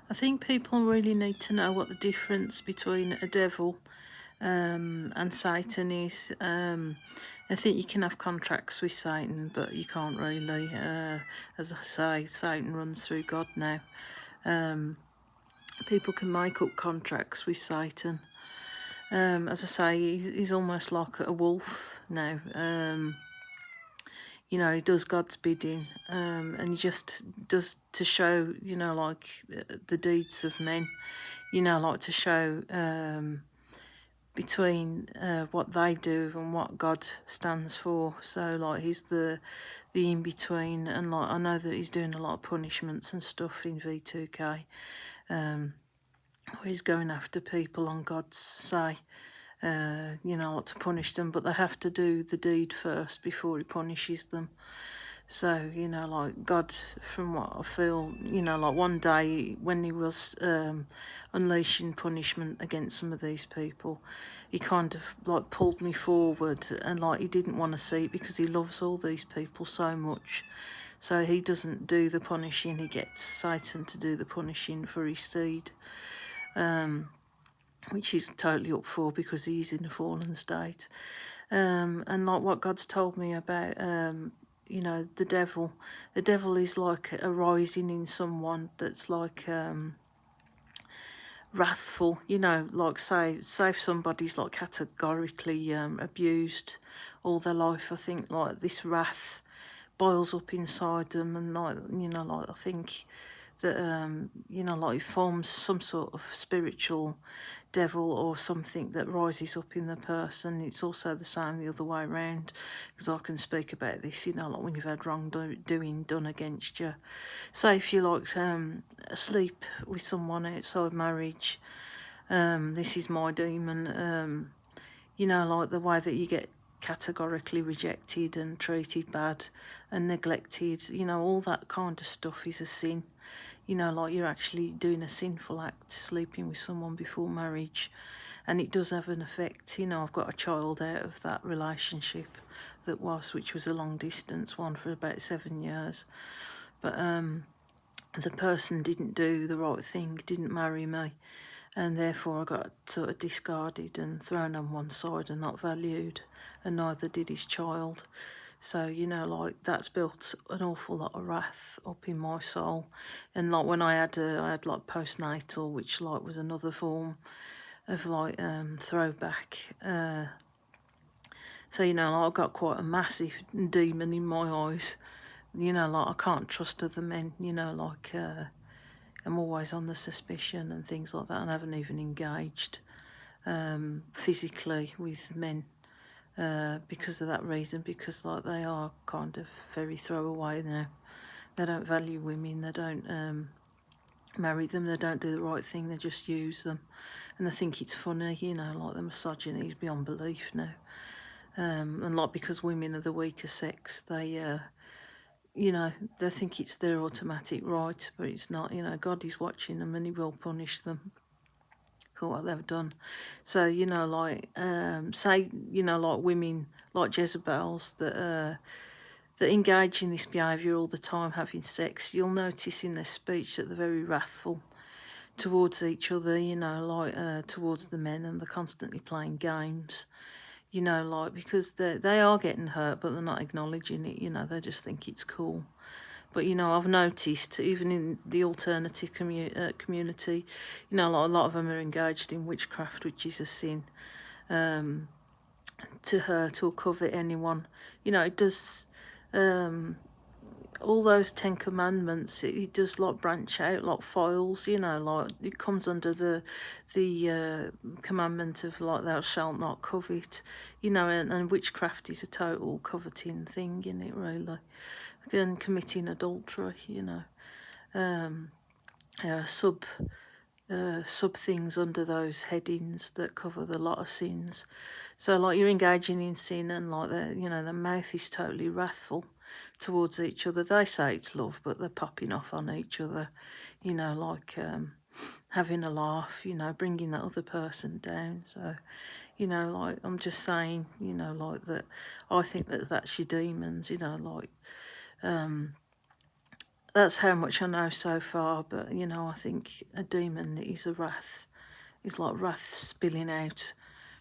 I think people really need to know what the difference between a devil and Satan is. I think you can have contracts with Satan, but you can't really. As I say, Satan runs through God now. Um, People can make up contracts with Satan. As I say, he's almost like a wolf now. He does God's bidding, and he just does to show, like the deeds of men, like to show between what they do and what God stands for. So, like, he's the in between, and like I know that he's doing a lot of punishments and stuff in V2K. Where he's going after people on God's say. Like to punish them, but they have to do the deed first before he punishes them. So, like God, from what I feel, like one day when he was unleashing punishment against some of these people, he kind of like pulled me forward, and like he didn't want to see it because he loves all these people so much. So he doesn't do the punishing, he gets Satan to do the punishing for his seed. Which he's totally up for because he's in a fallen state. And like what God's told me about, the devil. The devil is like arising in someone that's like wrathful. Like say if somebody's like categorically abused all their life. I think like this wrath boils up inside them, and like I think that like it forms some sort of spiritual devil or something that rises up in the person. It's also the same the other way around, because I can speak about this, like when you've had wrongdoing done against you. Say if you're like asleep with someone outside marriage, this is my demon. Like the way that you get categorically rejected and treated bad and neglected, all that kind of stuff is a sin. Like you're actually doing a sinful act, sleeping with someone before marriage, and it does have an effect. I've got a child out of that relationship which was a long distance one for about 7 years, but the person didn't do the right thing, didn't marry me, and therefore I got sort of discarded and thrown on one side and not valued, and neither did his child. So, like that's built an awful lot of wrath up in my soul. And like when I had like postnatal, which like was another form of like throwback. So, like, I got quite a massive demon in my eyes. Like I can't trust other men, like I'm always on the suspicion and things like that, and I haven't even engaged physically with men because of that reason, because like they are kind of very throwaway now. They don't value women, they don't marry them, they don't do the right thing, they just use them, and they think it's funny, like the misogyny is beyond belief now. And like because women are the weaker sex, they they think it's their automatic right, but it's not. God is watching them and he will punish them for what they've done. So, like, say, like women, like Jezebels, that engage in this behaviour all the time, having sex, you'll notice in their speech that they're very wrathful towards each other, like towards the men, and they're constantly playing games. Like because they are getting hurt, but they're not acknowledging it. They just think it's cool. But I've noticed even in the alternative community, like a lot of them are engaged in witchcraft, which is a sin. To hurt or covet anyone, it does. All those 10 commandments, it does like branch out like files, like it comes under the commandment of like thou shalt not covet, and witchcraft is a total coveting thing in it, really, and committing adultery, sub things under those headings that cover the lot of sins. So like you're engaging in sin, and like the mouth is totally wrathful towards each other. They say it's love, but they're popping off on each other, like having a laugh, bringing that other person down. So, like I'm just saying, like that I think that that's your demons, like that's how much I know so far. But you know, I think a demon is a wrath. It's like wrath spilling out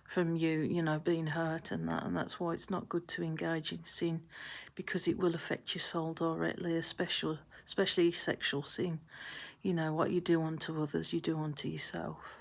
from you, you know, being hurt and that, and that's why it's not good to engage in sin, because it will affect your soul directly, especially sexual sin. You know, what you do unto others, you do unto yourself.